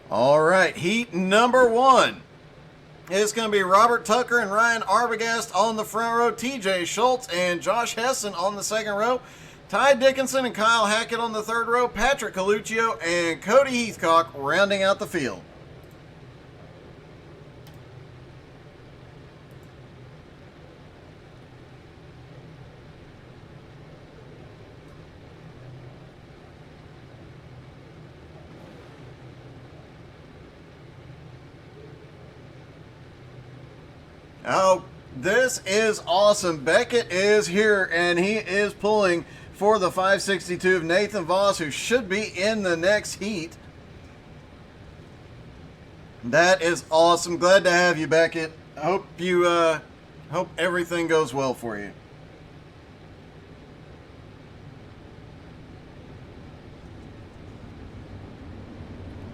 All right, heat number 1. It's going to be Robert Tucker and Ryan Arbogast on the front row, TJ Schultz and Josh Hessen on the second row, Ty Dickinson and Kyle Hackett on the third row, Patrick Coluccio and Cody Heathcock rounding out the field. Oh, this is awesome. Beckett is here, and he is pulling for the 562 of Nathan Voss, who should be in the next heat. That is awesome. Glad to have you, Beckett. I hope everything goes well for you.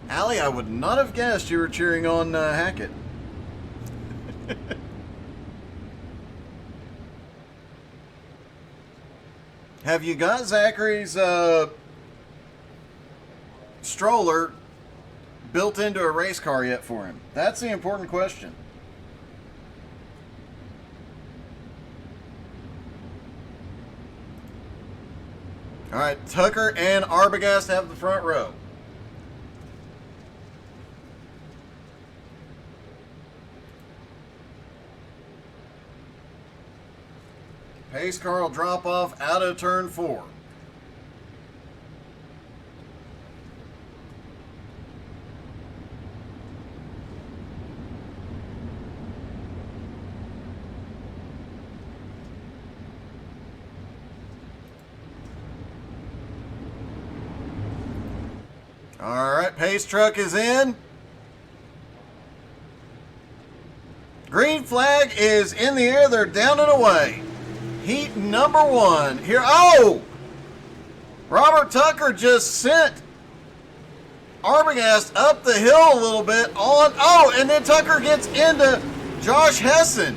Allie, I would not have guessed you were cheering on Hackett. Have you got Zachary's stroller built into a race car yet for him? That's the important question. All right, Tucker and Arbogast have the front row. Pace car will drop off out of turn 4. All right, pace truck is in. Green flag is in the air. They're down and away. Heat number 1 here. Oh! Robert Tucker just sent Arbogast up the hill a little bit on. Oh, and then Tucker gets into Josh Hessen.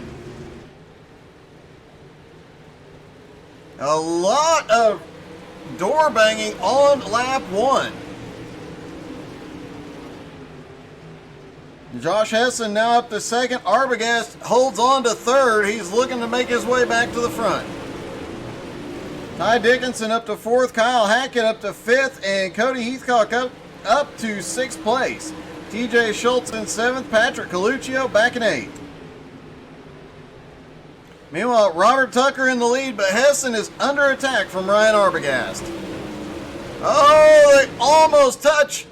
A lot of door banging on lap 1. Josh Hessen now up to second. Arbogast holds on to third. He's looking to make his way back to the front. Ty Dickinson up to fourth. Kyle Hackett up to fifth. And Cody Heathcock up to sixth place. TJ Schultz in seventh. Patrick Coluccio back in eighth. Meanwhile, Robert Tucker in the lead, but Hessen is under attack from Ryan Arbogast. Oh, they almost touch.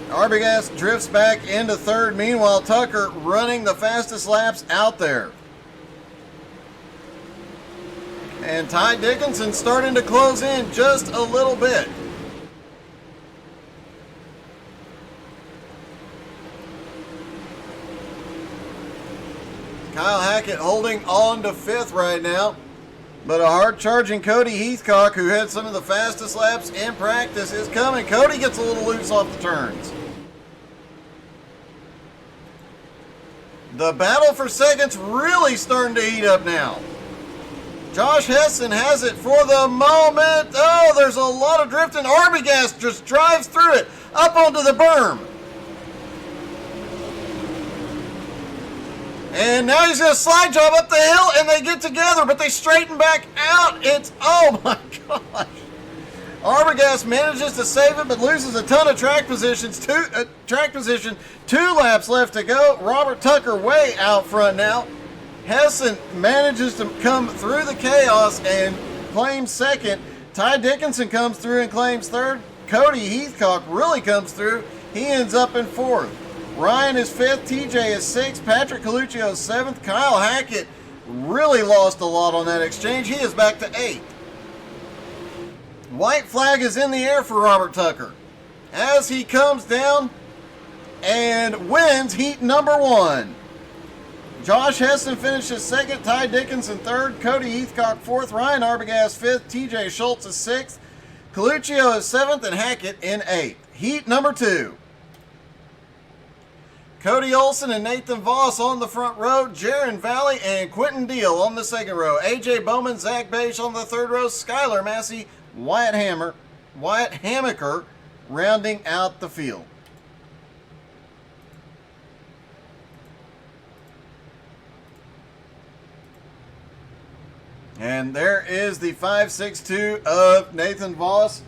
Arbogast drifts back into third. Meanwhile, Tucker running the fastest laps out there. And Ty Dickinson starting to close in just a little bit. Kyle Hackett holding on to fifth right now. But a hard-charging Cody Heathcock, who had some of the fastest laps in practice, is coming. Cody gets a little loose off the turns. The battle for second's really starting to heat up now. Josh Hessen has it for the moment. Oh, there's a lot of drifting. Arbogast just drives through it, up onto the berm. And now he's going to slide job up the hill, and they get together, but they straighten back out. It's, oh my gosh. Arbogast manages to save it, but loses a ton of track position. 2 laps left to go. Robert Tucker way out front now. Hessen manages to come through the chaos and claims second. Ty Dickinson comes through and claims third. Cody Heathcock really comes through. He ends up in fourth. Ryan is fifth, TJ is sixth, Patrick Coluccio is seventh. Kyle Hackett really lost a lot on that exchange. He is back to eighth. White flag is in the air for Robert Tucker as he comes down and wins heat number 1. Josh Hessen finishes second, Ty Dickinson third, Cody Heathcock fourth, Ryan Arbogast fifth, TJ Schultz is sixth, Coluccio is seventh, and Hackett in eighth. Heat number 2. Cody Olson and Nathan Voss on the front row. Jaron Valley and Quentin Deal on the second row. AJ Bowman, Zach Beige on the third row. Skylar Massey, Wyatt Hammaker rounding out the field. And there is the 5.62 of Nathan Voss.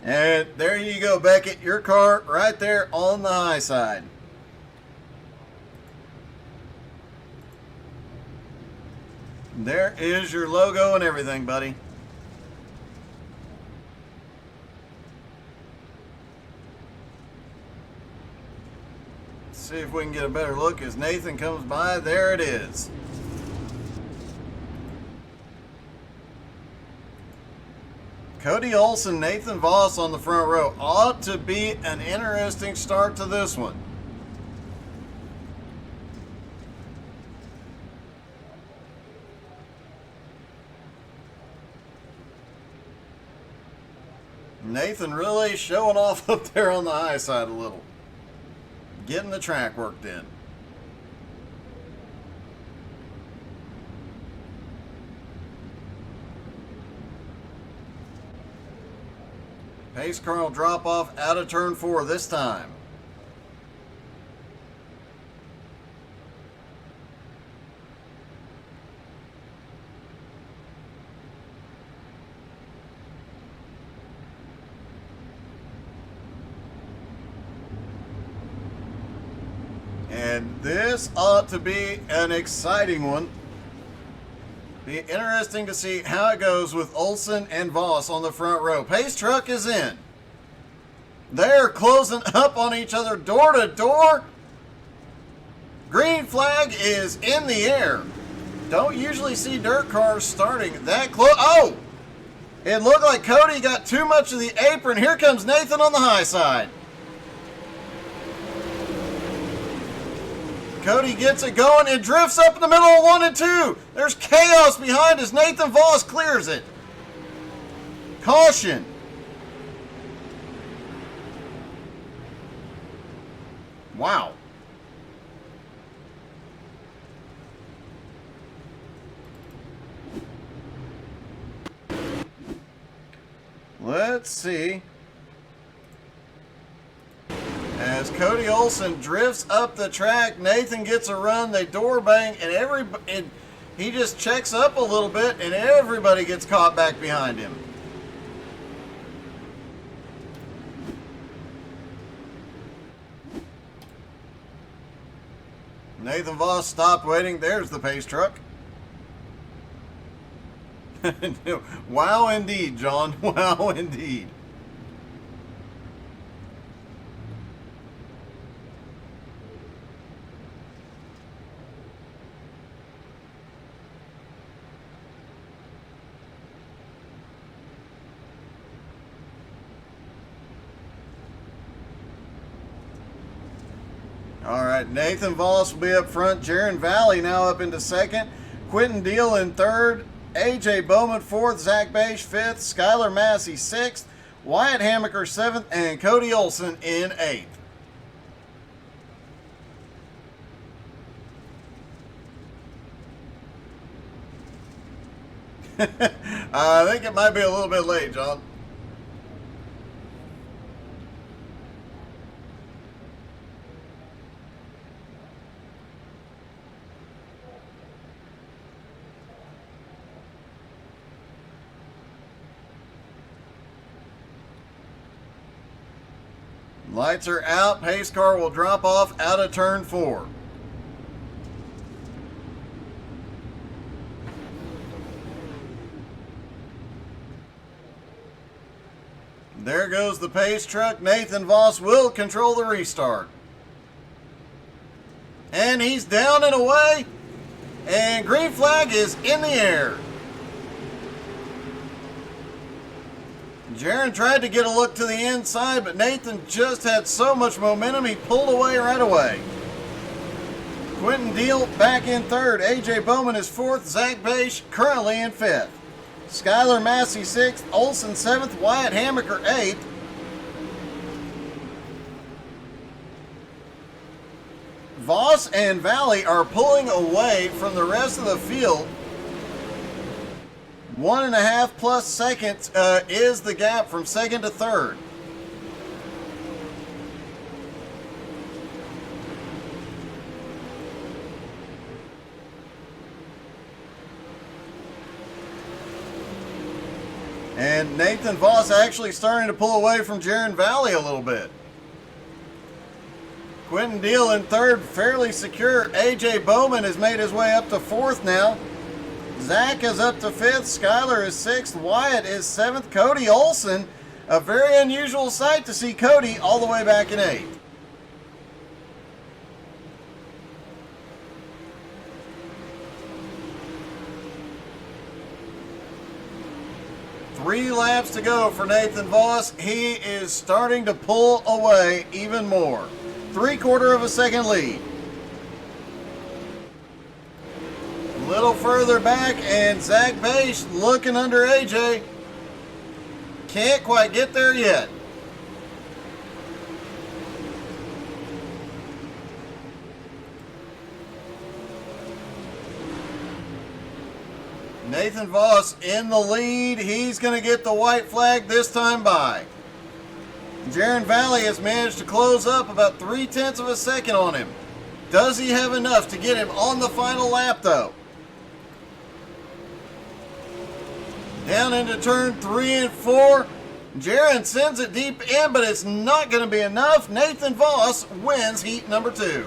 And there you go, Beckett. Your car right there on the high side. There is your logo and everything, buddy. Let's see if we can get a better look as Nathan comes by. There it is. Cody Olsen, Nathan Voss on the front row. Ought to be an interesting start to this one. Nathan really showing off up there on the high side a little. Getting the track worked in. Pace car will drop off out of turn 4 this time. And this ought to be an exciting one. Be interesting to see how it goes with Olsen and Voss on the front row. Pace truck is in. They're closing up on each other door to door. Green flag is in the air. Don't usually see dirt cars starting that close. Oh! It looked like Cody got too much of the apron. Here comes Nathan on the high side. Cody gets it going and drifts up in the middle of 1 and 2. There's chaos behind as Nathan Voss clears it. Caution. Wow. Let's see. As Cody Olsen drifts up the track, Nathan gets a run, they door bang, and he just checks up a little bit, and everybody gets caught back behind him. Nathan Voss stopped waiting. There's the pace truck. Wow, indeed, John. Wow, indeed. All right, Nathan Voss will be up front. Jaron Valley now up into second. Quentin Deal in third. A.J. Bowman fourth. Zach Bache fifth. Skylar Massey sixth. Wyatt Hammaker seventh. And Cody Olsen in eighth. I think it might be a little bit late, John. Lights are out. Pace car will drop off out of turn 4. There goes the pace truck. Nathan Voss will control the restart. And he's down and away. And green flag is in the air. Jaron tried to get a look to the inside, but Nathan just had so much momentum, he pulled away right away. Quentin Deal back in third. A.J. Bowman is fourth. Zach Bache currently in fifth. Skylar Massey 6th, Olson 7th, Wyatt Hammaker 8th. Voss and Valley are pulling away from the rest of the field. 1.5 plus seconds is the gap from second to third. And Nathan Voss actually starting to pull away from Jaron Valley a little bit. Quentin Deal in third, fairly secure. AJ Bowman has made his way up to fourth now. Zach is up to fifth. Skylar is sixth. Wyatt is seventh. Cody Olson, a very unusual sight to see Cody all the way back in eighth. Three laps to go for Nathan Voss. He is starting to pull away even more. 3/4 of a second lead. A little further back, and Zach Bache looking under AJ. Can't quite get there yet. Nathan Voss in the lead. He's going to get the white flag this time by. Jaron Valley has managed to close up about 0.3 of a second on him. Does he have enough to get him on the final lap, though? Down into turn 3 and 4. Jaron sends it deep in, but it's not going to be enough. Nathan Voss wins heat number 2.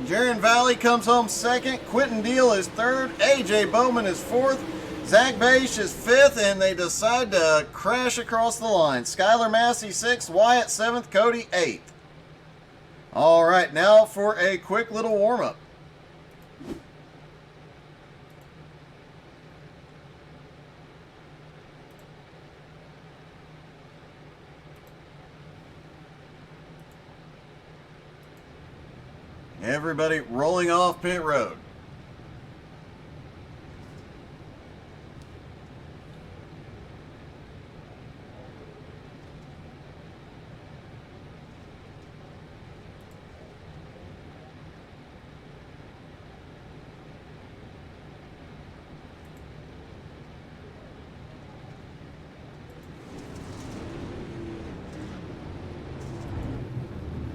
Jaron Valley comes home second. Quentin Deal is third. AJ Bowman is fourth. Zach Bache is fifth, and they decide to crash across the line. Skylar Massey 6th, Wyatt 7th, Cody 8th. All right, now for a quick little warm-up. Everybody rolling off pit road.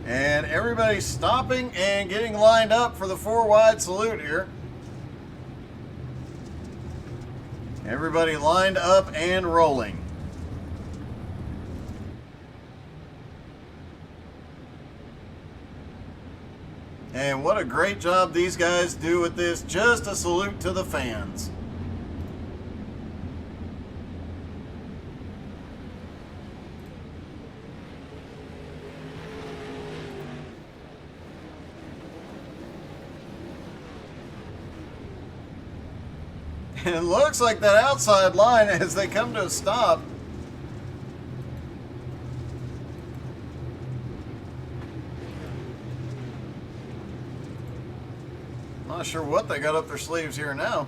And everybody's stopping and getting lined up for the 4-wide salute here. Everybody lined up and rolling. And what a great job these guys do with this. Just a salute to the fans. And it looks like that outside line, as they come to a stop, not sure what they got up their sleeves here now.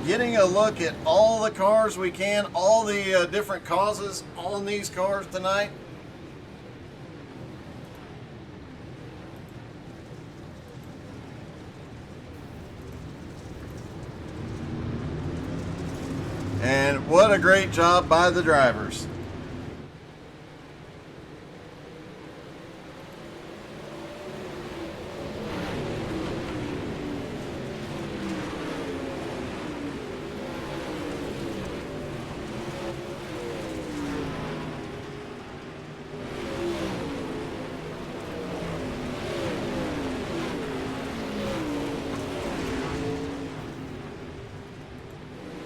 Getting a look at all the cars we can, all the different causes on these cars tonight. And what a great job by the drivers.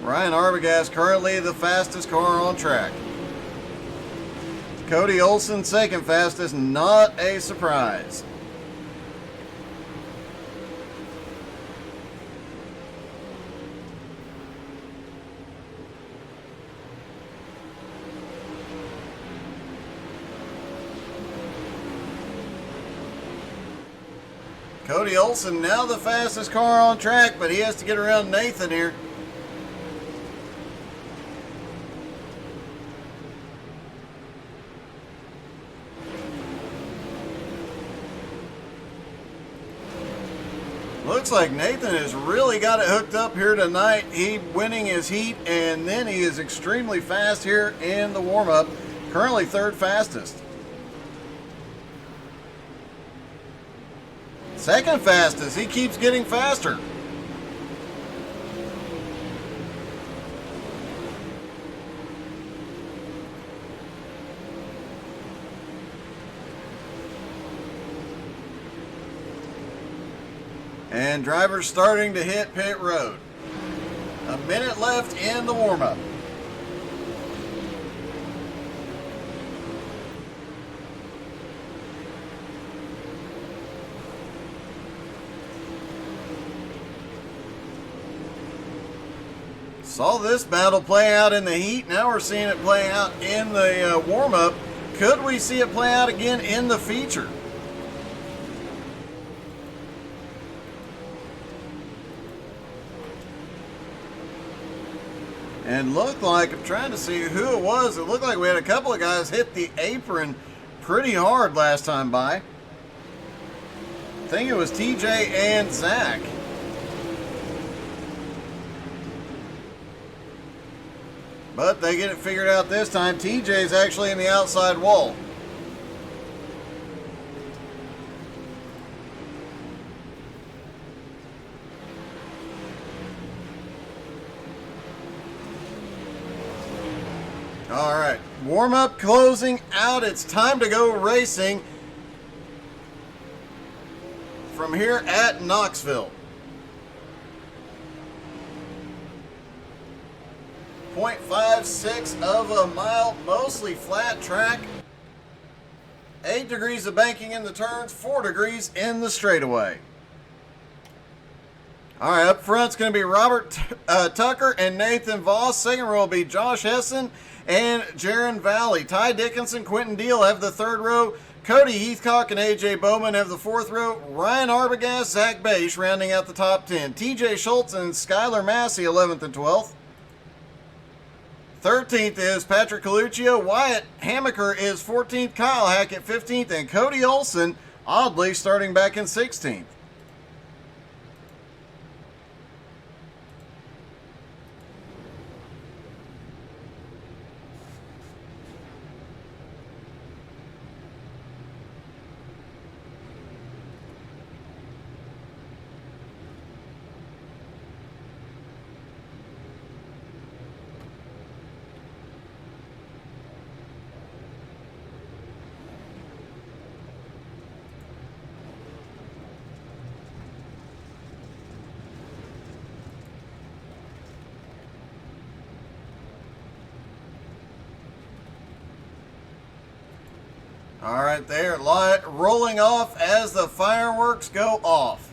Ryan Arbogast currently the fastest car on track. Cody Olson second fastest, not a surprise. Cody Olsen now the fastest car on track, but he has to get around Nathan here. Looks like Nathan has really got it hooked up here tonight. He winning his heat, and then he is extremely fast here in the warm-up. Currently third fastest. Second fastest. He keeps getting faster. And drivers starting to hit pit road. A minute left in the warm-up. Saw this battle play out in the heat. Now we're seeing it play out in the warm-up. Could we see it play out again in the feature? And looked like, I'm trying to see who it was. It looked like we had a couple of guys hit the apron pretty hard last time by. I think it was TJ and Zach. But they get it figured out this time. TJ's actually in the outside wall. All right, warm-up closing out. It's time to go racing from here at Knoxville. 0.56 of a mile, mostly flat track. 8 degrees of banking in the turns, 4 degrees in the straightaway. All right, up front's going to be Robert Tucker and Nathan Voss. Second row will be Josh Hessen and Jaron Valley. Ty Dickinson, Quentin Deal have the third row. Cody Heathcock and AJ Bowman have the fourth row. Ryan Arbogast, Zach Bache rounding out the top 10. TJ Schultz and Skylar Massey 11th and 12th. 13th is Patrick Coluccio. Wyatt Hamaker is 14th. Kyle Hackett 15th. And Cody Olsen, oddly, starting back in 16th. All right, they're rolling off as the fireworks go off.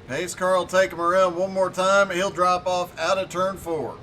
Pace car will take him around one more time. He'll drop off out of turn 4.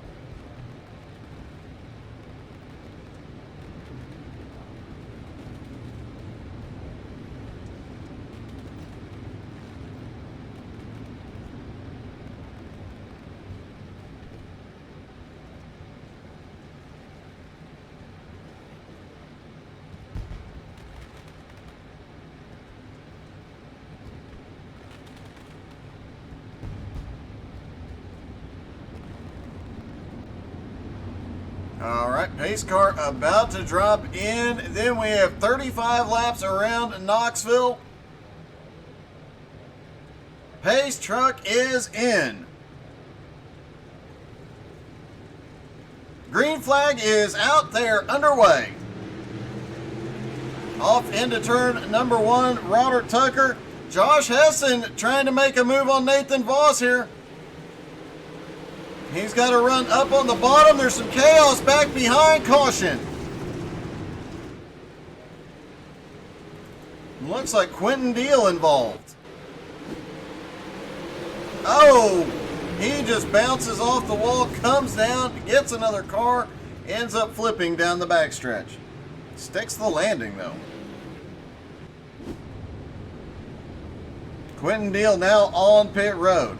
All right, pace car about to drop in. Then we have 35 laps around Knoxville. Pace truck is in. Green flag is out there, underway. Off into turn number 1, Robert Tucker. Josh Hessen trying to make a move on Nathan Voss here. He's got to run up on the bottom. There's some chaos back behind. Caution. Looks like Quentin Deal involved. Oh, he just bounces off the wall, comes down, gets another car, ends up flipping down the backstretch. Sticks the landing though. Quentin Deal now on pit road.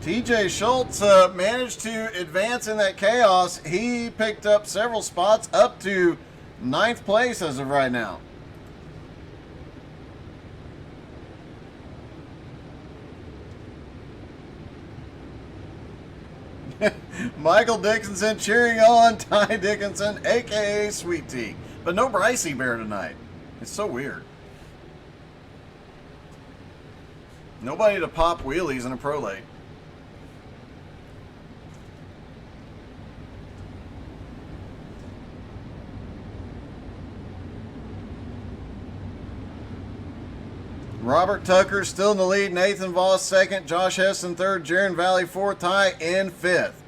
TJ Schultz managed to advance in that chaos. He picked up several spots up to 9th place as of right now. Michael Dickinson cheering on Ty Dickinson, aka Sweet Tea. But no Brycey Bear tonight. It's so weird. Nobody to pop wheelies in a pro late. Robert Tucker still in the lead. Nathan Voss second. Josh Heston third. Jaron Valley fourth. Ty in fifth.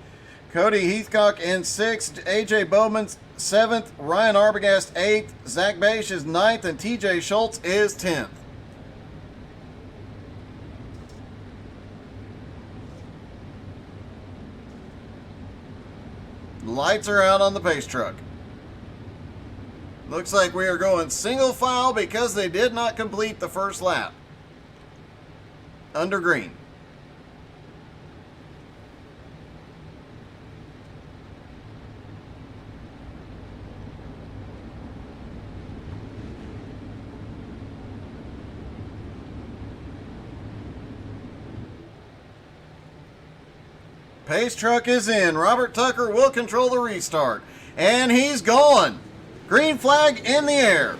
Cody Heathcock in sixth. AJ Bowman seventh. Ryan Arbogast eighth. Zach Bache is ninth. And TJ Schultz is 10th. Lights are out on the pace truck. Looks like we are going single file because they did not complete the first lap. Under green. Pace truck is in. Robert Tucker will control the restart. And he's gone. Green flag in the air.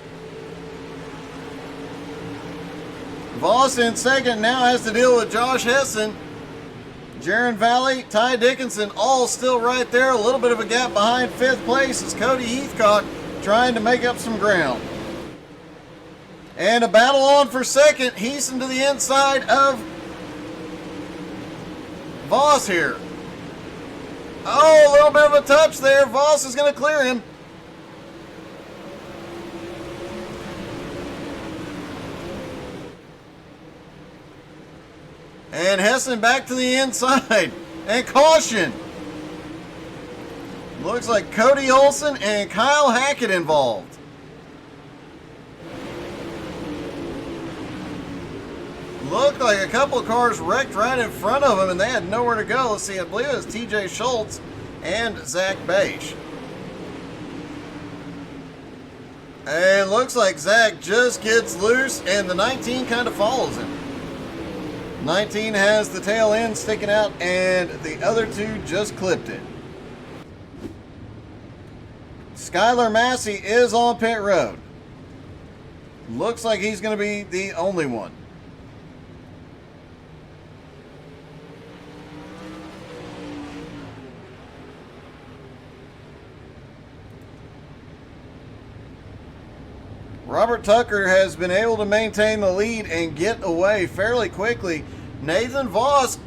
Voss in second now has to deal with Josh Heston. Jaron Valley, Ty Dickinson all still right there. A little bit of a gap behind 5th place is Cody Heathcock trying to make up some ground. And a battle on for second. Heason to the inside of Voss here. Oh, a little bit of a touch there. Voss is going to clear him. And Heston back to the inside. And caution. Looks like Cody Olson and Kyle Hackett involved. Looked like a couple of cars wrecked right in front of them and they had nowhere to go. Let's see, I believe it was TJ Schultz and Zach Bache. And looks like Zach just gets loose and the 19 kind of follows him. 19 has the tail end sticking out and the other two just clipped it. Skylar Massey is on pit road. Looks like he's going to be the only one. Robert Tucker has been able to maintain the lead and get away fairly quickly. Nathan Voss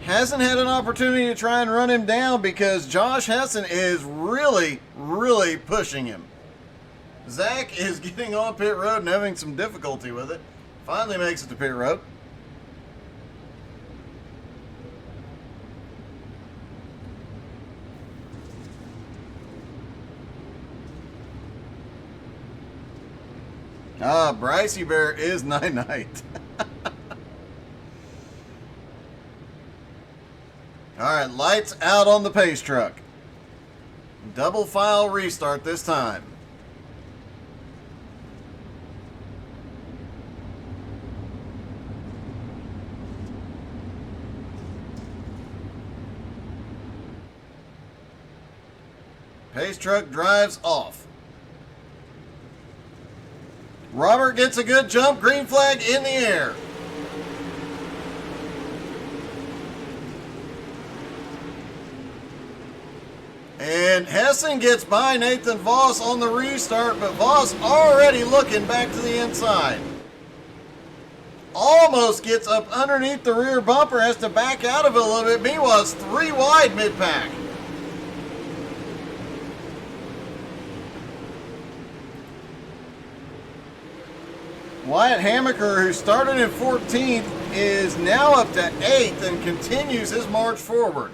hasn't had an opportunity to try and run him down because Josh Heston is really pushing him. Zach is getting on pit road and having some difficulty with it. Finally makes it to pit road. Brycey Bear is night-night. Alright, lights out on the pace truck. Double file restart this time. Pace truck drives off. Robert gets a good jump. Green flag in the air. And Heston gets by Nathan Voss on the restart, but Voss already looking back to the inside. Almost gets up underneath the rear bumper, has to back out of it a little bit. Meanwhile, it's 3 wide mid-pack. Wyatt Hamaker, who started in 14th, is now up to 8th and continues his march forward.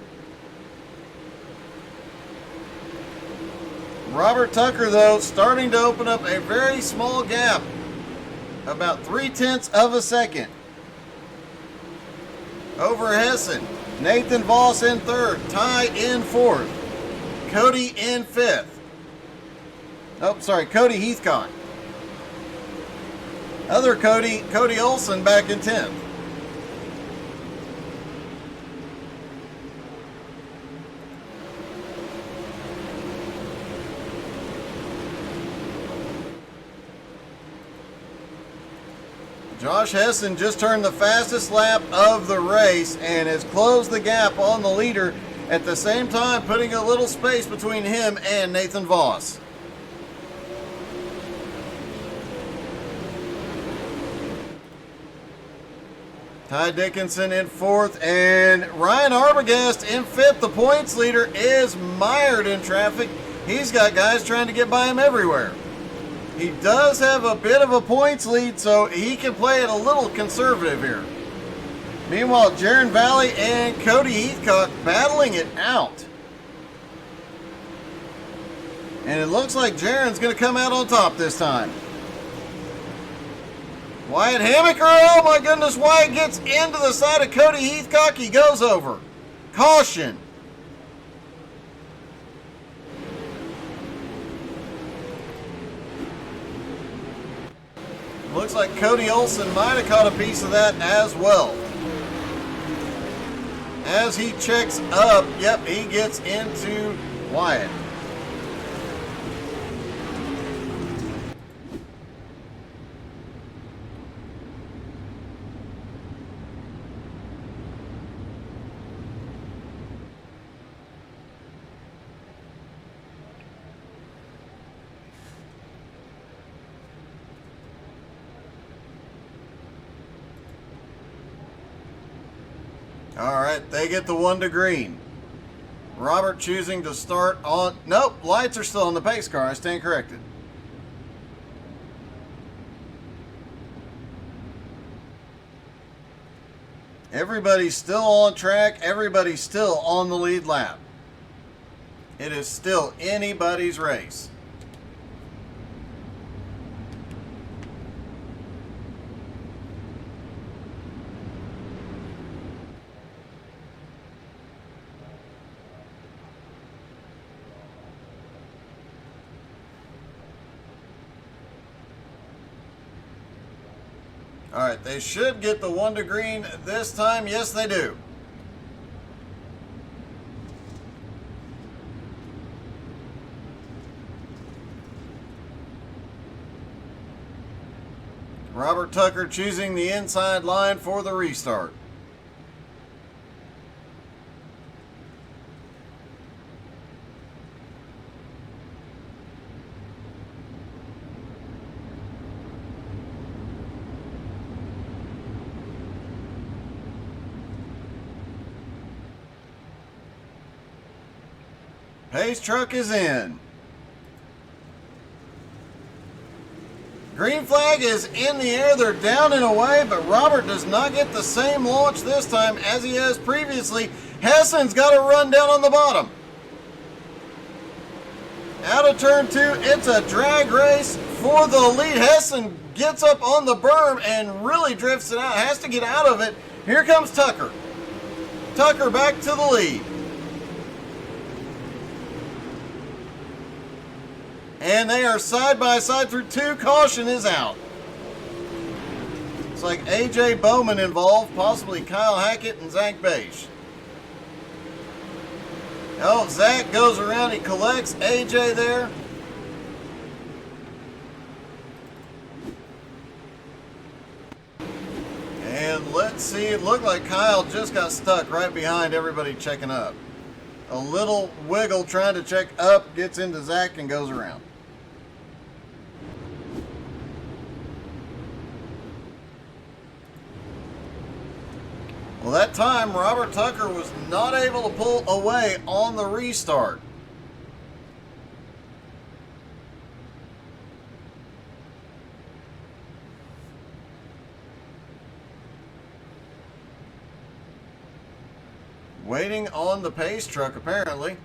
Robert Tucker, though, starting to open up a very small gap, about 0.3 of a second. Over Hessen, Nathan Voss in 3rd, Ty in 4th, Cody in 5th. Oh, sorry, Cody Heathcock. Other Cody Olson back in 10th. Josh Hessen just turned the fastest lap of the race and has closed the gap on the leader, at the same time putting a little space between him and Nathan Voss. Ty Dickinson in 4th and Ryan Arbogast in 5th. The points leader is mired in traffic. He's got guys trying to get by him everywhere. He does have a bit of a points lead, so he can play it a little conservative here. Meanwhile, Jaron Valley and Cody Heathcock battling it out. And it looks like Jaron's going to come out on top this time. Wyatt Hamaker, oh my goodness, Wyatt gets into the side of Cody Heathcock. He goes over. Caution. Looks like Cody Olson might have caught a piece of that as well. As he checks up, yep, he gets into Wyatt. All right, they get the 1 to green. Robert choosing to start on... Nope, lights are still on the pace car. I stand corrected. Everybody's still on track. Everybody's still on the lead lap. It is still anybody's race. All right, they should get the 1 to green this time. Yes, they do. Robert Tucker choosing the inside line for the restart. Pace truck is in. Green flag is in the air. They're down and away, but Robert does not get the same launch this time as he has previously. Hessen's got to run down on the bottom. Out of turn 2, it's a drag race for the lead. Hessen gets up on the berm and really drifts it out. Has to get out of it. Here comes Tucker. Tucker back to the lead. And they are side by side through 2. Caution is out. It's like A.J. Bowman involved, possibly Kyle Hackett and Zach Beige. Oh, Zach goes around. He collects A.J. there. And let's see, it looked like Kyle just got stuck right behind everybody checking up. A little wiggle trying to check up, gets into Zach and goes around. Well, that time, Robert Tucker was not able to pull away on the restart. Waiting on the pace truck, apparently.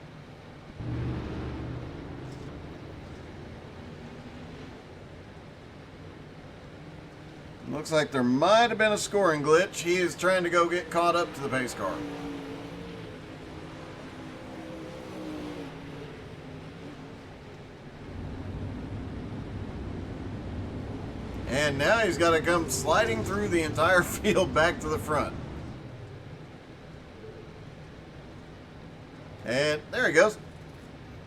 Looks like there might have been a scoring glitch. He is trying to go get caught up to the pace car. And now he's got to come sliding through the entire field back to the front. And there he goes.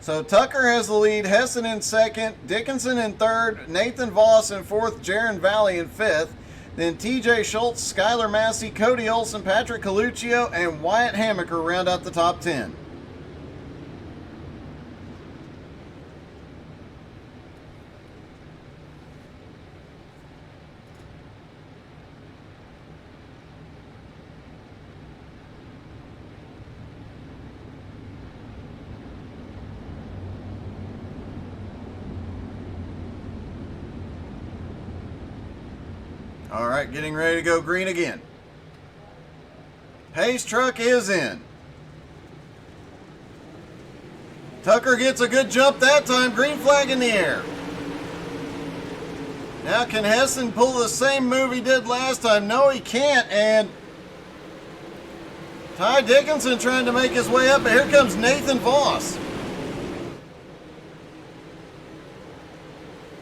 So Tucker has the lead, Hessen in second, Dickinson in third, Nathan Voss in fourth, Jaron Valley in fifth. Then TJ Schultz, Skylar Massey, Cody Olson, Patrick Coluccio, and Wyatt Hammaker round out the top 10. All right, getting ready to go green again. Pace truck is in. Tucker gets a good jump that time. Green flag in the air. Now can Hessen pull the same move he did last time? No, he can't. And Ty Dickinson trying to make his way up. But here comes Nathan Voss.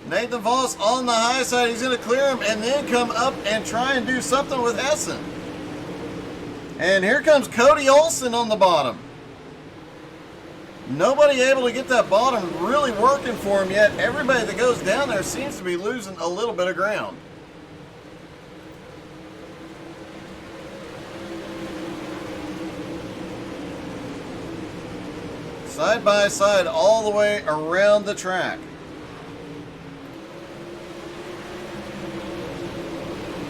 Nathan Voss on the high side. He's going to clear him and then come up and try and do something with Hessen. And here comes Cody Olson on the bottom. Nobody able to get that bottom really working for him yet. Everybody that goes down there seems to be losing a little bit of ground. Side by side all the way around the track.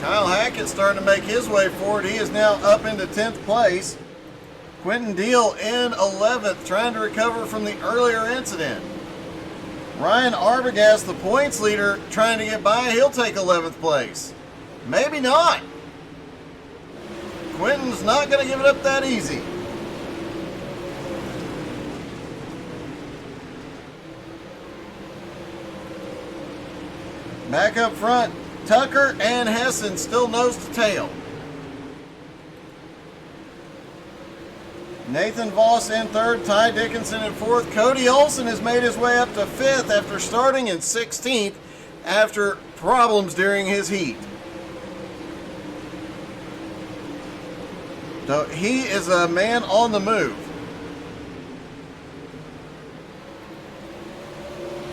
Kyle Hackett starting to make his way forward. He is now up into 10th place. Quentin Deal in 11th, trying to recover from the earlier incident. Ryan Arbogast, the points leader, trying to get by. He'll take 11th place. Maybe not. Quentin's not going to give it up that easy. Back up front, Tucker and Hessen still nose to tail. Nathan Voss in third, Ty Dickinson in fourth. Cody Olson has made his way up to fifth after starting in 16th after problems during his heat. So he is a man on the move.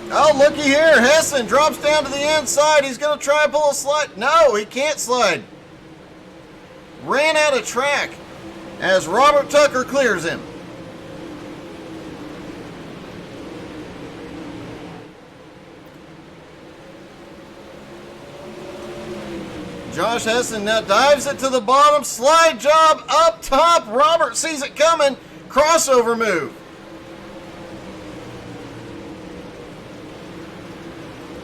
Oh, looky here. Hessen drops down to the inside. He's going to try and pull a slide. No, he can't slide. Ran out of track as Robert Tucker clears him. Josh Hessen now dives it to the bottom. Slide job up top. Robert sees it coming. Crossover move.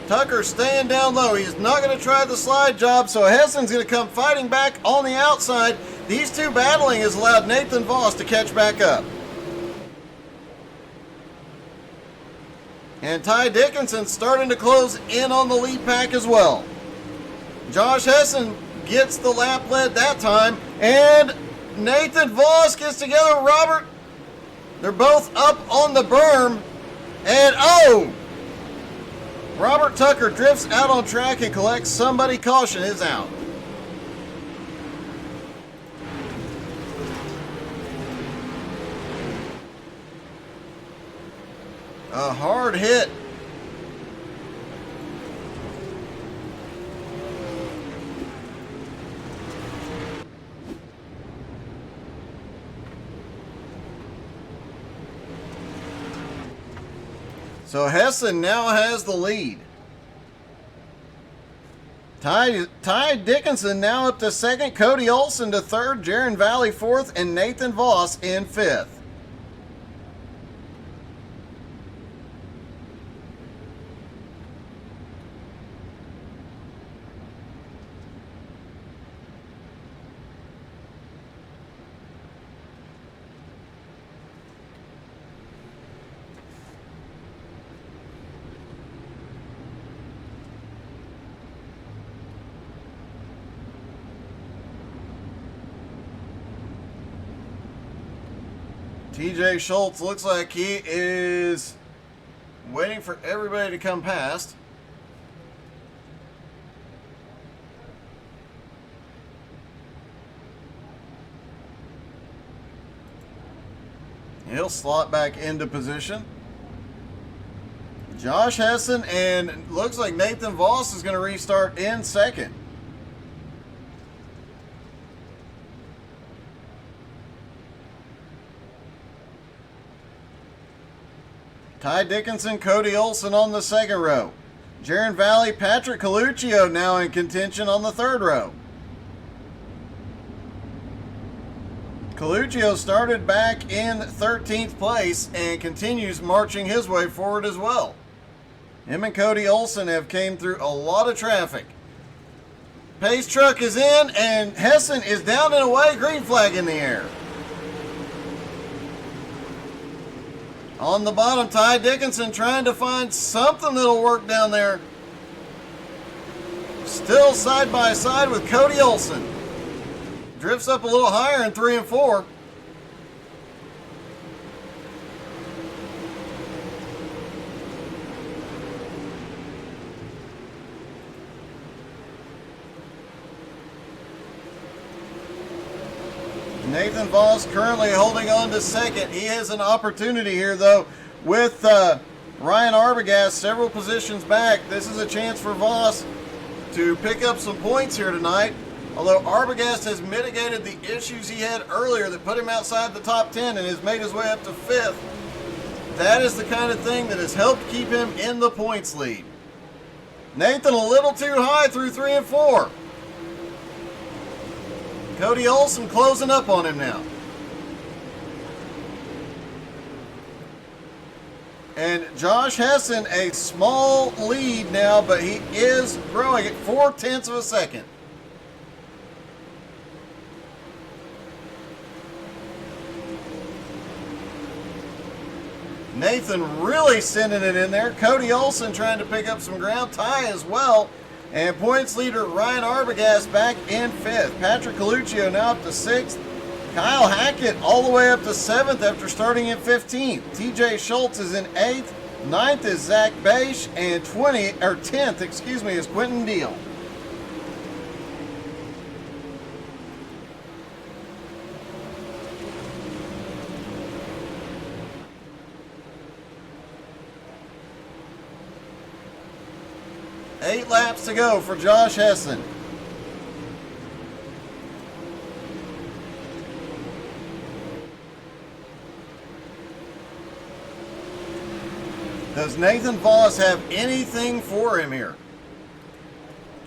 Tucker staying down low. He's not going to try the slide job, so Hessen's going to come fighting back on the outside. These two battling has allowed Nathan Voss to catch back up. And Ty Dickinson starting to close in on the lead pack as well. Josh Hessen gets the lap lead that time, and Nathan Voss gets together with Robert. They're both up on the berm, and oh! Robert Tucker drifts out on track and collects somebody. Caution is out. A hard hit. So Hessen now has the lead. Ty Dickinson now up to second, Cody Olson to third, Jaron Valley fourth, and Nathan Voss in fifth. TJ Schultz looks like he is waiting for everybody to come past. He'll slot back into position. Josh Hessen and looks like Nathan Voss is going to restart in second. Ty Dickinson, Cody Olson on the second row. Jaron Valley, Patrick Coluccio now in contention on the third row. Coluccio started back in 13th place and continues marching his way forward as well. Him and Cody Olson have came through a lot of traffic. Pace truck is in and Hessen is down and away, green flag in the air. On the bottom, Ty Dickinson trying to find something that'll work down there. Still side by side with Cody Olson. Drifts up a little higher in 3 and 4. Nathan Voss currently holding on to second. He has an opportunity here, though, with Ryan Arbogast several positions back. This is a chance for Voss to pick up some points here tonight. Although Arbogast has mitigated the issues he had earlier that put him outside the top 10 and has made his way up to 5th. That is the kind of thing that has helped keep him in the points lead. Nathan a little too high through 3 and 4. Cody Olson closing up on him now. And Josh Hessen a small lead now, but he is growing at 0.4 of a second. Nathan really sending it in there. Cody Olson trying to pick up some ground. Ty as well. And points leader Ryan Arbogast back in 5th. Patrick Coluccio now up to 6th. Kyle Hackett all the way up to 7th after starting in 15th. TJ Schultz is in 8th. 9th is Zach Beisch. And 10th, is Quentin Deal. Eight laps to go for Josh Hessen. Does Nathan Voss have anything for him here?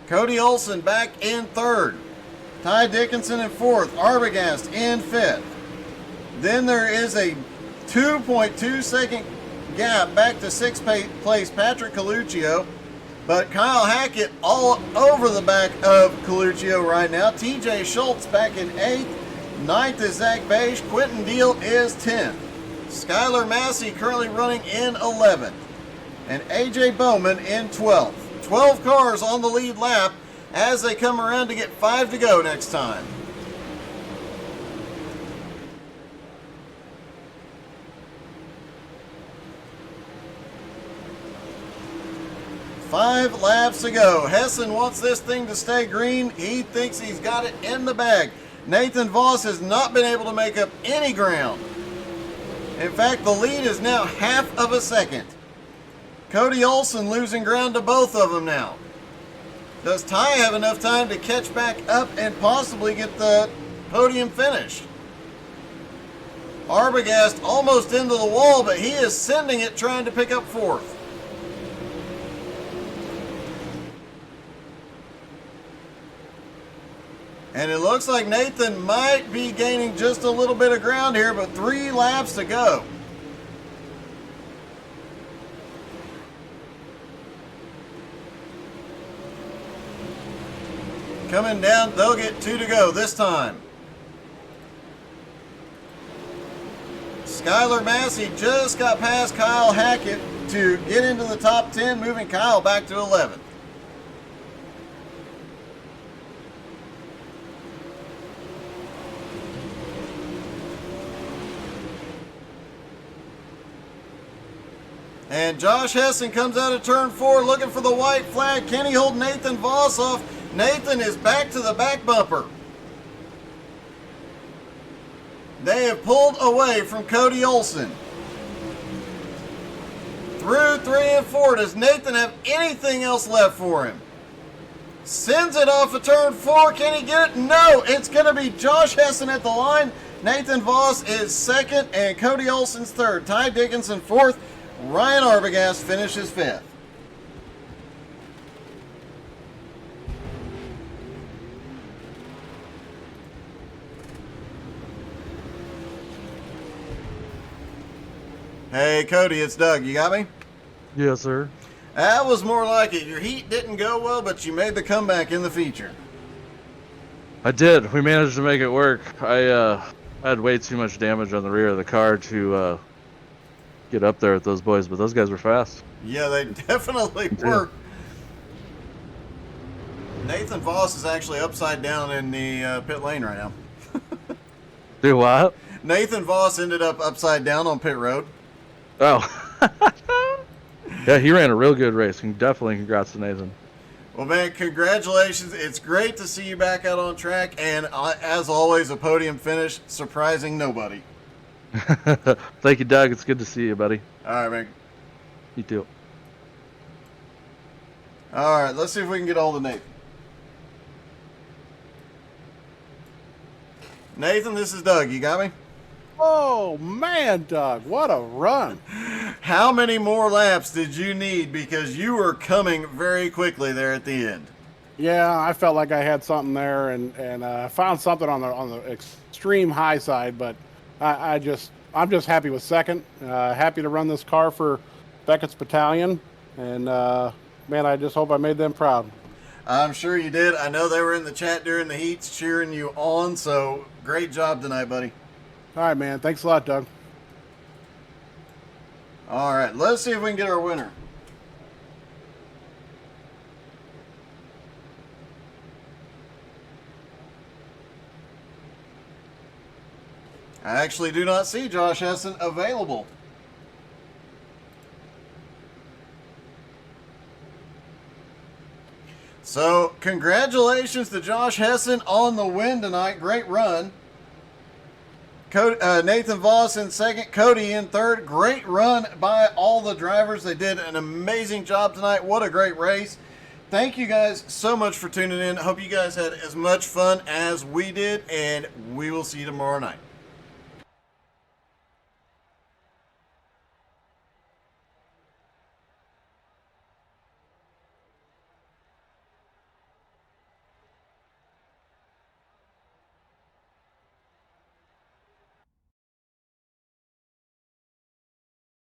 Cody Olson back in 3rd. Ty Dickinson in 4th. Arbogast in 5th. Then there is a 2.2 second gap back to 6th place Patrick Coluccio. But Kyle Hackett all over the back of Coluccio right now. TJ Schultz back in 8th. 9th is Zach Beisch. Quentin Deal is 10th. Skylar Massey currently running in 11th. And AJ Bowman in 12th. 12 cars on the lead lap as they come around to get 5 to go next time. Five laps to go. Hessen wants this thing to stay green. He thinks he's got it in the bag. Nathan Voss has not been able to make up any ground. In fact, the lead is now half of a second. Cody Olson losing ground to both of them now. Does Ty have enough time to catch back up and possibly get the podium finished? Arbogast almost into the wall, but he is sending it trying to pick up 4th. And it looks like Nathan might be gaining just a little bit of ground here, but 3 laps to go. Coming down, they'll get 2 to go this time. Skylar Massey just got past Kyle Hackett to get into the top 10, moving Kyle back to 11th. And Josh Hessen comes out of turn 4 looking for the white flag. Can he hold Nathan Voss off? Nathan is back to the back bumper. They have pulled away from Cody Olsen. Through 3 and 4. Does Nathan have anything else left for him? Sends it off of turn 4. Can he get it? No. It's going to be Josh Hessen at the line. Nathan Voss is second and Cody Olsen's third. Ty Dickinson fourth. Ryan Arbogast finishes fifth. Hey, Cody, it's Doug. You got me? Yes, sir. That was more like it. Your heat didn't go well, but you made the comeback in the feature. I did. We managed to make it work. I had way too much damage on the rear of the car to get up there with those boys, but those guys were fast. Yeah, they definitely were. Nathan Voss is actually upside down in the pit lane right now. Do what? Nathan Voss ended up upside down on pit road. Oh. Yeah, he ran a real good race. Definitely congrats to Nathan. Well, man, congratulations. It's great to see you back out on track. And as always, a podium finish, surprising nobody. Thank you, Doug. It's good to see you, buddy. All right, man. You too. All right, let's see if we can get hold of Nathan. Nathan, this is Doug. You got me? Oh, man, Doug, what a run. How many more laps did you need? Because you were coming very quickly there at the end. Yeah, I felt like I had something there and found something on the extreme high side, but I'm just happy with second. Happy to run this car for Beckett's Battalion, and man, I just hope I made them proud. I'm sure you did. I know they were in the chat during the heats cheering you on, so great job tonight, buddy. All right, man. Thanks a lot, Doug. All right, let's see if we can get our winner. I actually do not see Josh Hessen available. So, congratulations to Josh Hessen on the win tonight. Great run. Nathan Voss in second, Cody in third. Great run by all the drivers. They did an amazing job tonight. What a great race. Thank you guys so much for tuning in. Hope you guys had as much fun as we did, and we will see you tomorrow night.